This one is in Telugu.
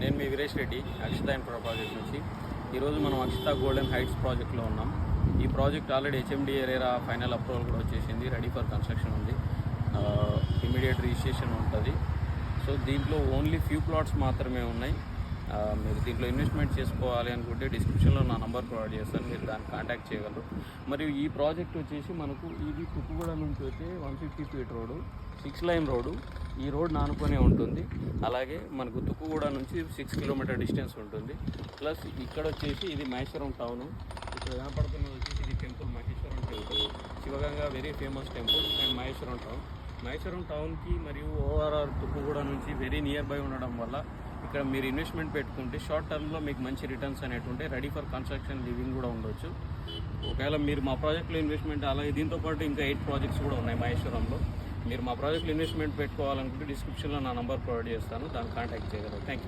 నేను మీ వీరేష్ రెడ్డి అక్షిత ఇన్ఫ్రా ప్రాజెక్ట్ నుంచి. ఈరోజు మనం అక్షిత గోల్డెన్ హైట్స్ ప్రాజెక్ట్లో ఉన్నాం. ఈ project already HMDA RERA final approval కూడా వచ్చేసింది, రెడీ ఫర్ కన్స్ట్రక్షన్ ఉంది, ఇమీడియట్ రిజిస్ట్రేషన్ ఉంటుంది. సో దీంట్లో ఓన్లీ ఫ్యూ ప్లాట్స్ మాత్రమే ఉన్నాయి. మీరు దీంట్లో ఇన్వెస్ట్మెంట్ చేసుకోవాలి అనుకుంటే డిస్క్రిప్షన్లో నా నంబర్ ప్రొవైడ్ చేస్తాను, మీరు దాన్ని కాంటాక్ట్ చేయగలరు. మరియు ఈ ప్రాజెక్ట్ వచ్చేసి మనకు ఇది తుక్కుగూడ నుంచి అయితే 150 ఫీట్ రోడ్డు, 6 లైన్ రోడ్డు. ఈ రోడ్ ఆనుకునే ఉంటుంది. అలాగే మనకు తుక్కుగూడ నుంచి 6 కిలోమీటర్ డిస్టెన్స్ ఉంటుంది. ప్లస్ ఇక్కడ వచ్చేసి ఇది మహేశ్వరం టౌను. ఇక్కడ కనపడుతున్నది వచ్చేసి ఇది temple, Maheshwaram temple, Shivaganga very famous temple. And Maheshwaram టౌన్కి మరియు ఓవరాల్ తుక్కుగూడ నుంచి వెరీ నియర్ బై ఉండడం వల్ల ఇక్కడ మీరు ఇన్వెస్ట్మెంట్ పెట్టుకుంటే షార్ట్ టర్మ్లో మీకు మంచి రిటర్న్స్ అనేటువంటి రెడీ ఫర్ కన్స్ట్రక్షన్ లివింగ్ కూడా ఉండొచ్చు. ఒకవేళ మీరు మా ప్రాజెక్ట్లో ఇన్వెస్ట్మెంట్, అలాగే దీంతోపాటు ఇంకా 8 ప్రాజెక్ట్స్ కూడా ఉన్నాయి మహేశ్వరంలో. మీరు మా ప్రాజెక్ట్లో ఇన్వెస్ట్మెంట్ పెట్టుకోవాలనుకుంటే డిస్క్రిప్షన్లో నా నంబర్ ప్రొవైడ్ చేస్తాను, దాన్ని కాంటాక్ట్ చేయగలరు. Thank you.